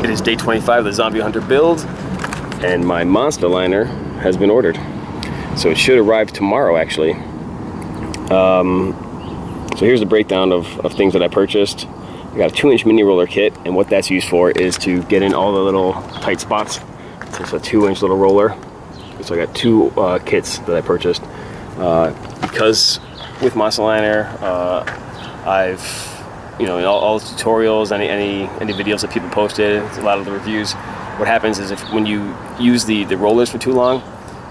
It is day 25 of the Zombie Hunter build, and my Monstaliner has been ordered. So it should arrive tomorrow, actually. So here's the breakdown of things that I purchased. I got a 2-inch mini roller kit, and what that's used for is to get in all the little tight spots. It's a 2-inch little roller. So I got 2 kits that I purchased. Because with Monstaliner, I've, you know, in all the tutorials, any videos that people posted, a lot of the reviews, what happens is when you use the rollers for too long,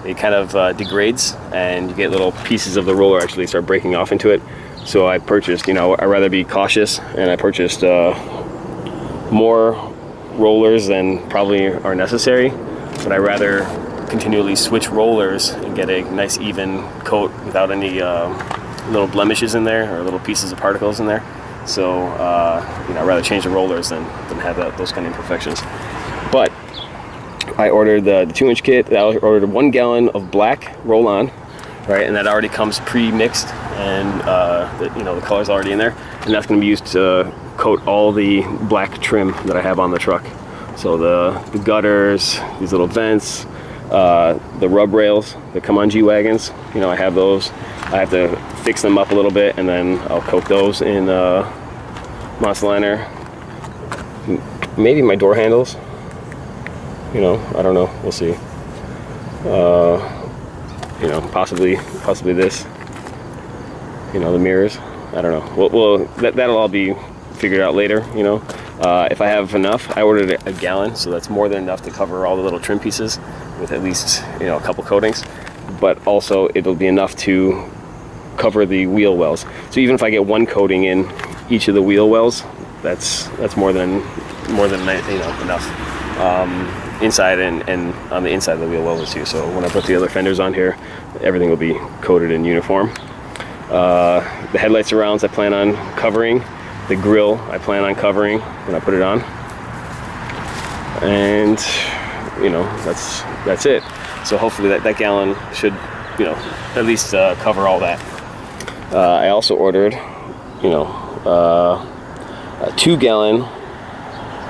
it kind of degrades, and you get little pieces of the roller actually start breaking off into it. So I purchased, you know, I'd rather be cautious, and I purchased more rollers than probably are necessary, but I'd rather continually switch rollers and get a nice even coat without any little blemishes in there or little pieces of particles in there. So you know, I'd rather change the rollers than have those kind of imperfections. But I ordered the 2-inch kit. I ordered 1 gallon of black roll-on, right, and that already comes pre-mixed, and you know, the color's already in there, and that's going to be used to coat all the black trim that I have on the truck. So the gutters, these little vents, the rub rails that come on G-wagons, you know, I have those. I have to fix them up a little bit, and then I'll coat those in Monstaliner. Maybe my door handles, you know, I don't know, we'll see. You know, possibly this, you know, the mirrors, I don't know. Well, that'll all be figured out later, you know. If I have enough, I ordered a gallon, so that's more than enough to cover all the little trim pieces with at least, you know, a couple coatings, but also it'll be enough to cover the wheel wells. So even if I get 1 coating in each of the wheel wells, that's more than you know, enough. Inside and on the inside of the wheel wells too. So when I put the other fenders on here, everything will be coated in uniform. The headlight surrounds I plan on covering. The grill I plan on covering when I put it on. And you know, that's it. So hopefully that gallon should, you know, at least cover all that. I also ordered, you know, a 2-gallon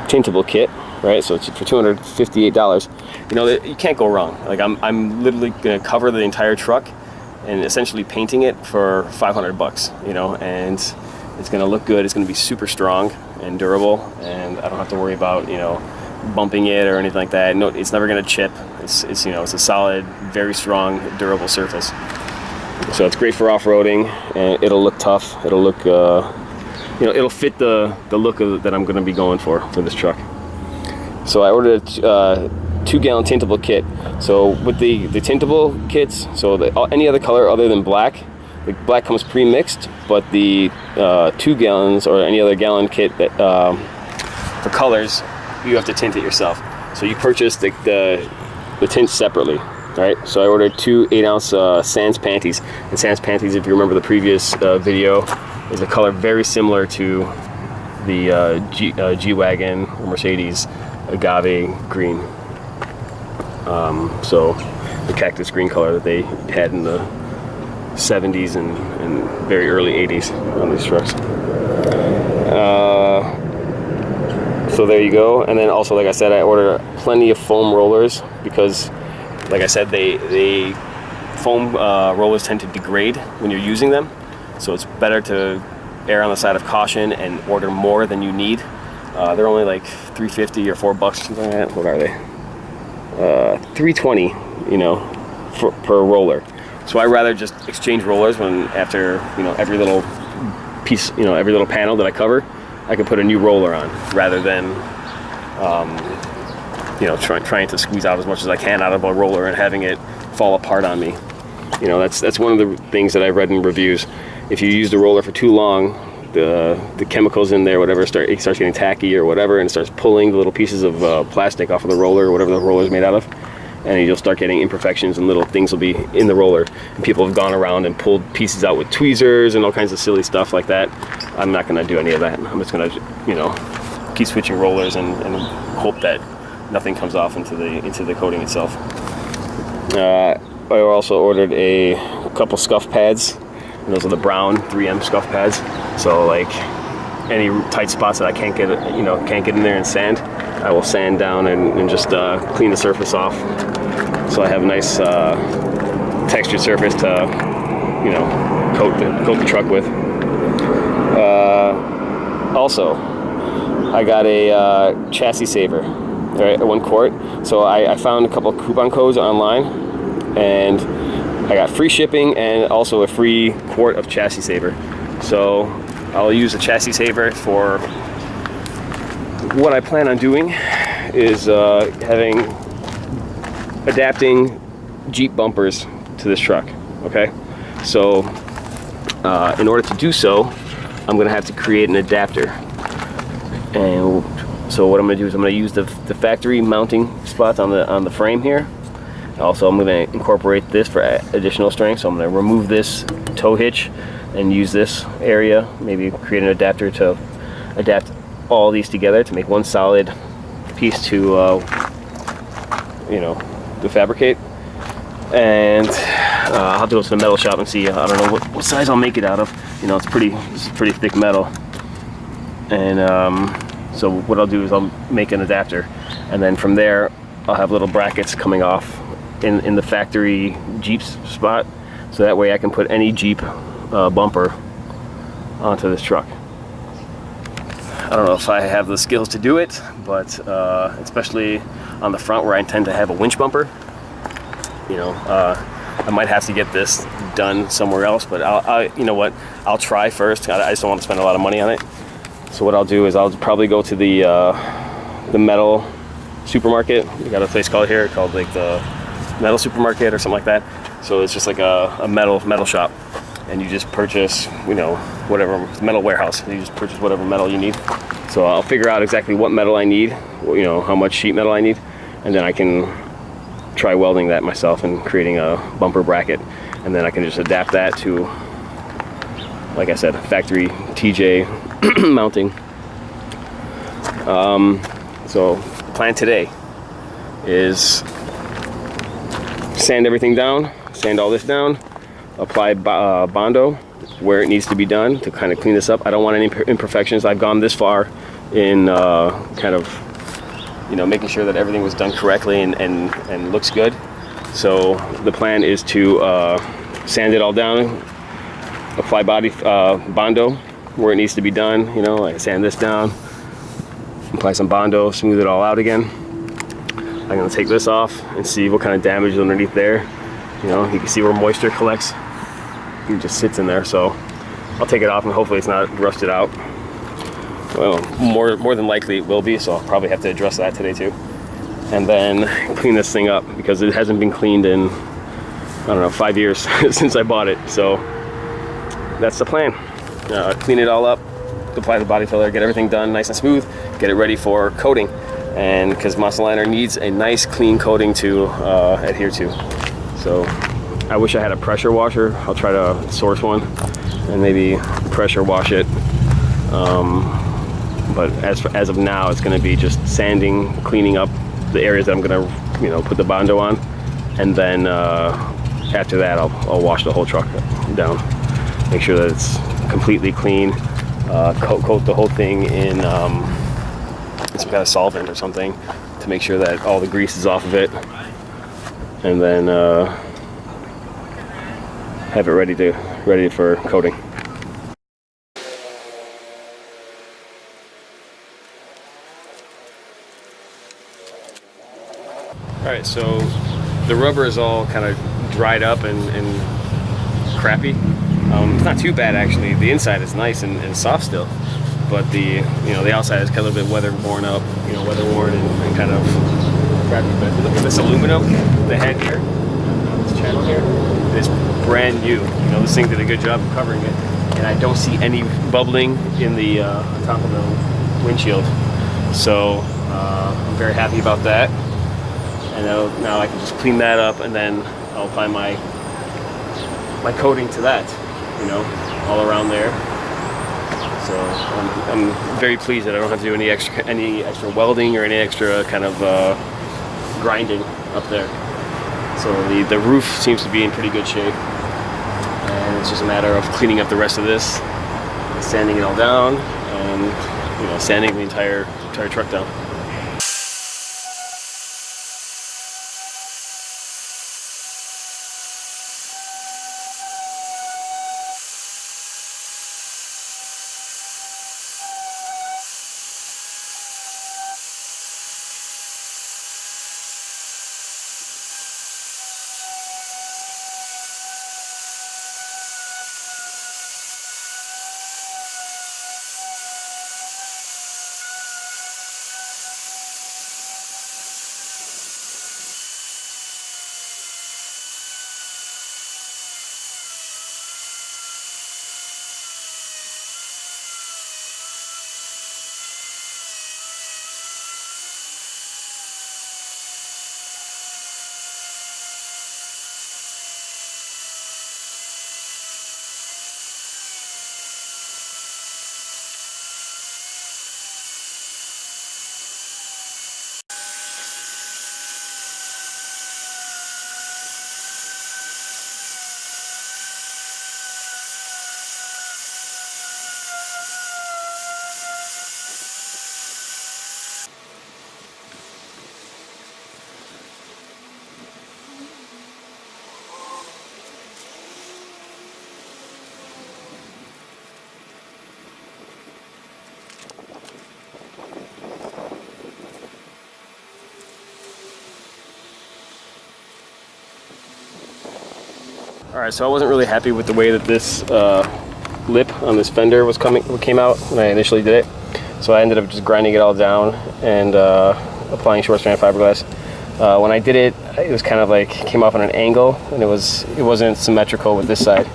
tintable kit, right? So it's for $258. You know, you can't go wrong. Like I'm literally gonna cover the entire truck and essentially painting it for $500, you know, and it's gonna look good. It's gonna be super strong and durable, and I don't have to worry about, you know, bumping it or anything like that. No, it's never gonna chip. It's you know, it's a solid, very strong, durable surface. So it's great for off-roading, and it'll look tough. It'll look, you know, it'll fit the look that I'm gonna be going for this truck. So I ordered a 2-gallon tintable kit. So with the tintable kits, so any other color other than black, the black comes pre-mixed, but the 2 gallons or any other gallon kit that for colors, you have to tint it yourself. So you purchase the tint separately, right? So I ordered 2 8-ounce Sans panties. And Sans panties, if you remember the previous video, is a color very similar to the G-wagon or Mercedes agave green. So the cactus green color that they had in the 70s and very early 80s on these trucks. So there you go. And then also, like I said, I ordered plenty of foam rollers because, like I said, they foam rollers tend to degrade when you're using them. So it's better to err on the side of caution and order more than you need. They're only like $3.50 or $4, something like that. What are they? $3.20, you know, per roller. So I rather just exchange rollers after, you know, every little piece, you know, every little panel that I cover, I can put a new roller on rather than, you know, trying to squeeze out as much as I can out of a roller and having it fall apart on me. You know, that's one of the things that I read in reviews. If you use the roller for too long, the chemicals in there, whatever, it starts getting tacky or whatever, and it starts pulling the little pieces of plastic off of the roller or whatever the roller is made out of, and you'll start getting imperfections and little things will be in the roller. And people have gone around and pulled pieces out with tweezers and all kinds of silly stuff like that. I'm not going to do any of that. I'm just going to, you know, keep switching rollers and hope that nothing comes off into the coating itself. I also ordered a couple scuff pads. And those are the brown 3M scuff pads. So like any tight spots that I can't get, can't get in there and sand, I will sand down and just clean the surface off, so I have a nice textured surface to, coat the truck with. Also, I got a chassis saver, right, 1 quart. So I found a couple of coupon codes online, and I got free shipping and also a free quart of chassis saver. So I'll use the chassis saver for what I plan on doing is adapting Jeep bumpers to this truck. Okay, so in order to do so, I'm gonna have to create an adapter. And so what I'm gonna do is I'm gonna use the factory mounting spots on the frame here. Also, I'm gonna incorporate this for additional strength. So I'm gonna remove this tow hitch and use this area, maybe create an adapter to adapt all these together to make one solid piece to to fabricate. And I'll have to go to the metal shop and see. I don't know what size I'll make it out of. It's pretty thick metal. And so what I'll do is I'll make an adapter, and then from there I'll have little brackets coming off in the factory Jeep spot, so that way I can put any Jeep bumper onto this truck. I don't know if I have the skills to do it, but especially on the front where I intend to have a winch bumper, I might have to get this done somewhere else, but I'll try first. I just don't want to spend a lot of money on it. So what I'll do is I'll probably go to the metal supermarket. We got a place called like the metal supermarket or something like that. So it's just like a metal shop, and you just purchase, whatever, metal warehouse. You just purchase whatever metal you need. So I'll figure out exactly what metal I need, how much sheet metal I need, and then I can try welding that myself and creating a bumper bracket, and then I can just adapt that to, like I said, factory TJ mounting. So the plan today is sand everything down, sand all this down, apply Bondo where it needs to be done to kind of clean this up. I don't want any imperfections. I've gone this far in kind of making sure that everything was done correctly and looks good. So the plan is to sand it all down, apply Bondo where it needs to be done. I sand this down, apply some Bondo, smooth it all out again. I'm gonna take this off and see what kind of damage is underneath there. You can see where moisture collects. It just sits in there. So I'll take it off and hopefully it's not rusted out. Well, more than likely it will be, so I'll probably have to address that today too. And then clean this thing up, because it hasn't been cleaned in, I don't know, 5 years since I bought it. So that's the plan. Clean it all up, apply the body filler, get everything done nice and smooth, get it ready for coating. And because Monstaliner needs a nice clean coating to adhere to. So I wish I had a pressure washer. I'll try to source one and maybe pressure wash it. But as of now, it's going to be just sanding, cleaning up the areas that I'm going to, put the Bondo on, and then after that, I'll wash the whole truck down, make sure that it's completely clean, coat the whole thing in some kind of solvent or something to make sure that all the grease is off of it, and then have it ready for coating. Alright, so the rubber is all kind of dried up and crappy. It's not too bad actually. The inside is nice and soft still, but the outside is kind of a bit weather worn up, weather worn and kind of crappy. But if you look at this aluminum, the head here, this channel here, is brand new. This thing did a good job of covering it, and I don't see any bubbling in the on top of the windshield. So I'm very happy about that. And now I can just clean that up, and then I'll apply my coating to that, all around there. So I'm very pleased that I don't have to do any extra welding or any extra kind of grinding up there. So the roof seems to be in pretty good shape, and it's just a matter of cleaning up the rest of this, sanding it all down, and sanding the entire truck down. Alright, so I wasn't really happy with the way that this lip on this Fender came out when I initially did it. So I ended up just grinding it all down and applying short strand fiberglass. When I did it, it was kind of like came off on an angle, and it wasn't symmetrical with this side.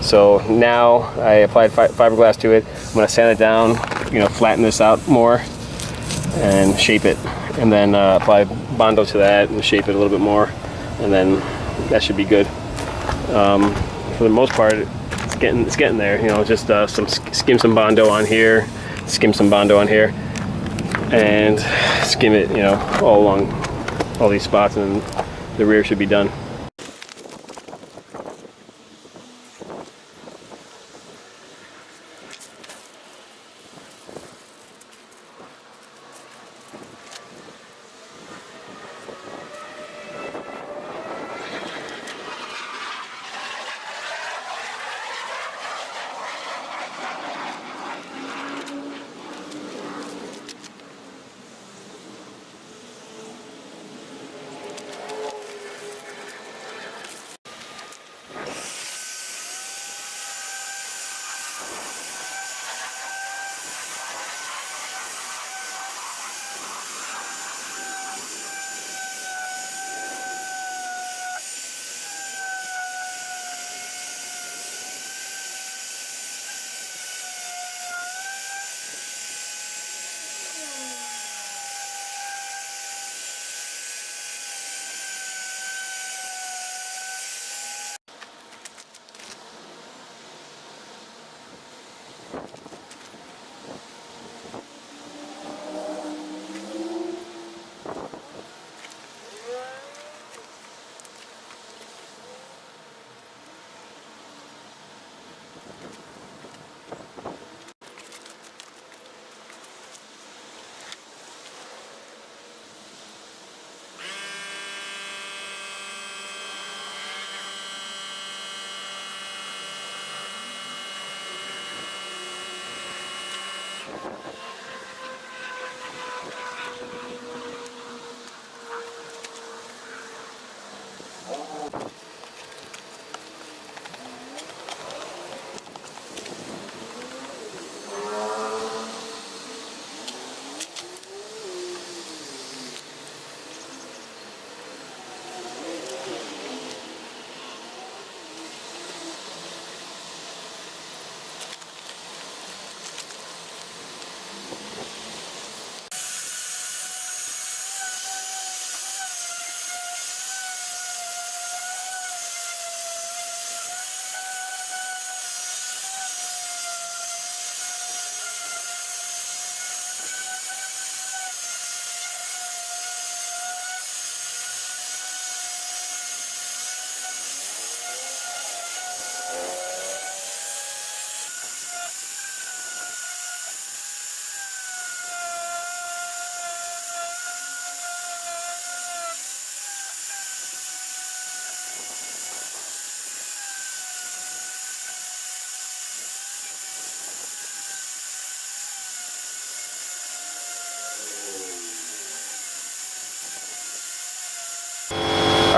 So now I applied fiberglass to it. I'm going to sand it down, flatten this out more and shape it, and then apply Bondo to that and shape it a little bit more, and then that should be good. For the most part, it's getting there. Just skim some Bondo on here, skim some Bondo on here, and skim it, all along all these spots, and the rear should be done.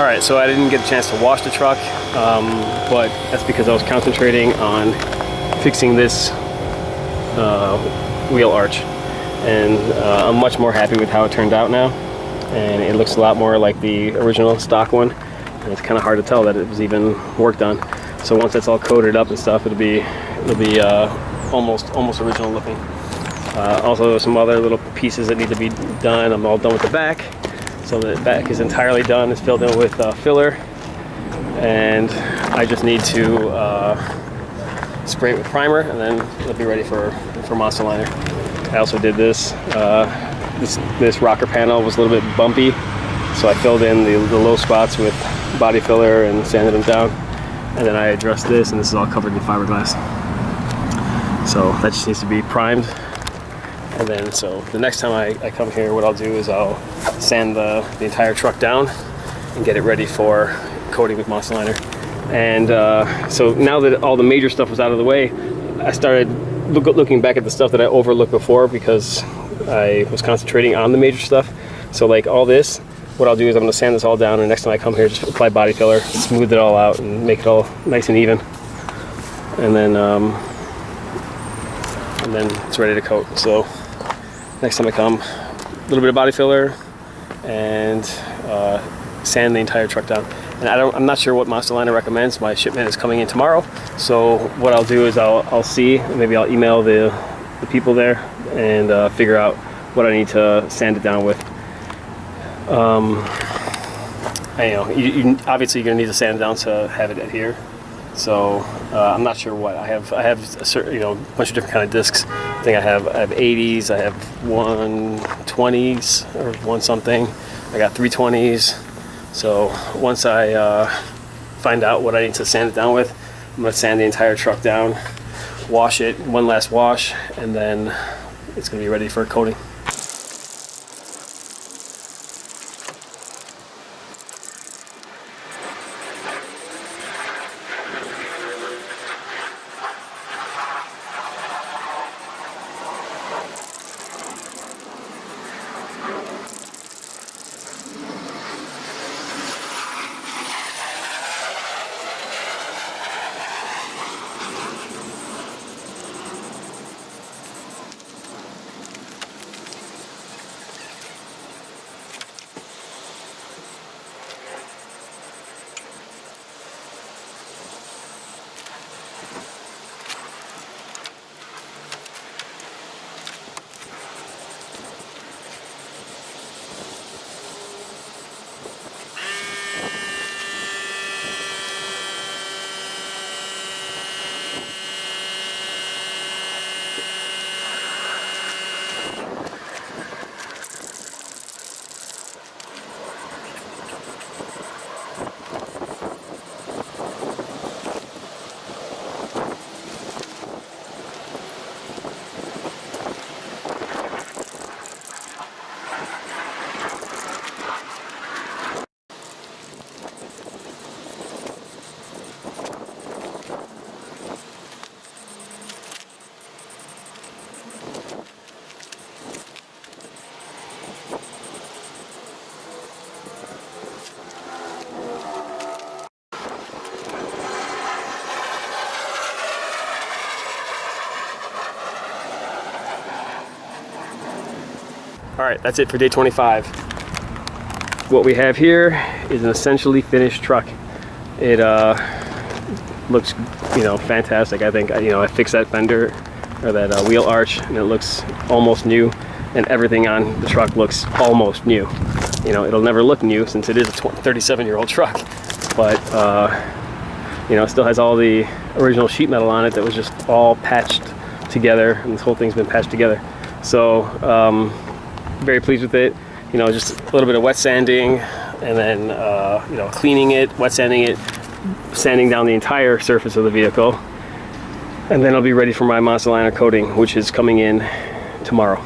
Alright, so I didn't get a chance to wash the truck, but that's because I was concentrating on fixing this wheel arch. And I'm much more happy with how it turned out now. And it looks a lot more like the original stock one. And it's kind of hard to tell that it was even worked on. So once that's all coated up and stuff, it'll be almost original looking. Also, some other little pieces that need to be done. I'm all done with the back. So the back is entirely done. It's filled in with filler. And I just need to spray it with primer, and then it'll be ready for Monstaliner. I also did this. This rocker panel was a little bit bumpy, so I filled in the low spots with body filler and sanded them down. And then I addressed this, and this is all covered in fiberglass. So that just needs to be primed. And then, so the next time I come here, what I'll do is I'll sand the entire truck down and get it ready for coating with Monstaliner. And so now that all the major stuff was out of the way, I started looking back at the stuff that I overlooked before because I was concentrating on the major stuff. So like all this, what I'll do is I'm going to sand this all down, and next time I come here, just apply body filler, smooth it all out, and make it all nice and even. And then it's ready to coat. So next time I come, a little bit of body filler and sand the entire truck down. And I'm not sure what Monstaliner recommends. My shipment is coming in tomorrow, so what I'll do is I'll see, maybe I'll email the people there and figure out what I need to sand it down with. Obviously you're gonna need to sand it down to have it adhere. So I'm not sure what I have a certain, bunch of different kind of discs. I think I have 80s, I have 120s or one something. I got 320s. So once I find out what I need to sand it down with, I'm going to sand the entire truck down, wash it, one last wash, and then it's going to be ready for coating. All right, that's it for day 25. What we have here is an essentially finished truck. It looks, fantastic. I think, I fixed that fender or that wheel arch, and it looks almost new, and everything on the truck looks almost new. It'll never look new since it is a 37-year-old truck, but it still has all the original sheet metal on it that was just all patched together, and this whole thing's been patched together. So very pleased with it. Just a little bit of wet sanding, and then cleaning it, wet sanding it, sanding down the entire surface of the vehicle, and then it'll be ready for my Monstaliner coating, which is coming in tomorrow.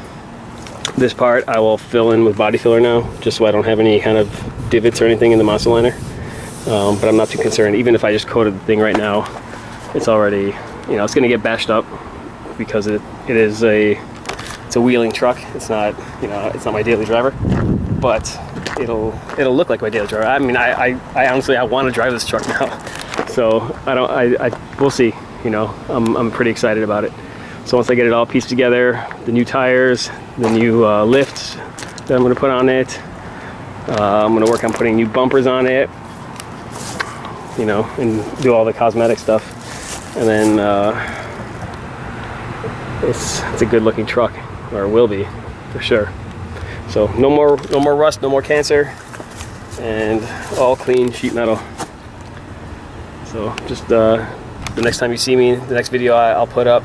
This part I will fill in with body filler now, just so I don't have any kind of divots or anything in the Monstaliner. But I'm not too concerned. Even if I just coated the thing right now, it's already, it's going to get bashed up because it's a wheeling truck. It's not, it's not my daily driver, but it'll look like my daily driver. I mean, I honestly, I want to drive this truck now. So we'll see. You know, I'm pretty excited about it. So once I get it all pieced together, the new tires, the new lifts that I'm going to put on it, I'm going to work on putting new bumpers on it, you know, and do all the cosmetic stuff. And then it's a good looking truck, or it will be for sure. So no more rust, no more cancer, and all clean sheet metal. So just the next time you see me, the next video I'll put up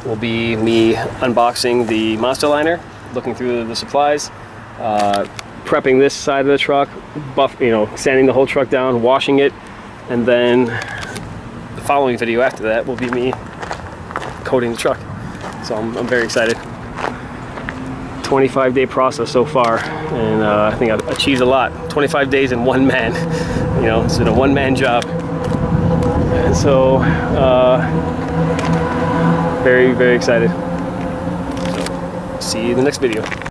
will be me unboxing the Monstaliner, looking through the supplies, prepping this side of the truck, sanding the whole truck down, washing it, and then the following video after that will be me coating the truck. So I'm very excited. 25-day process so far, and I think I've achieved a lot. 25 days in one man. You know, it's been a one-man job. And so very, very excited. So see you in the next video.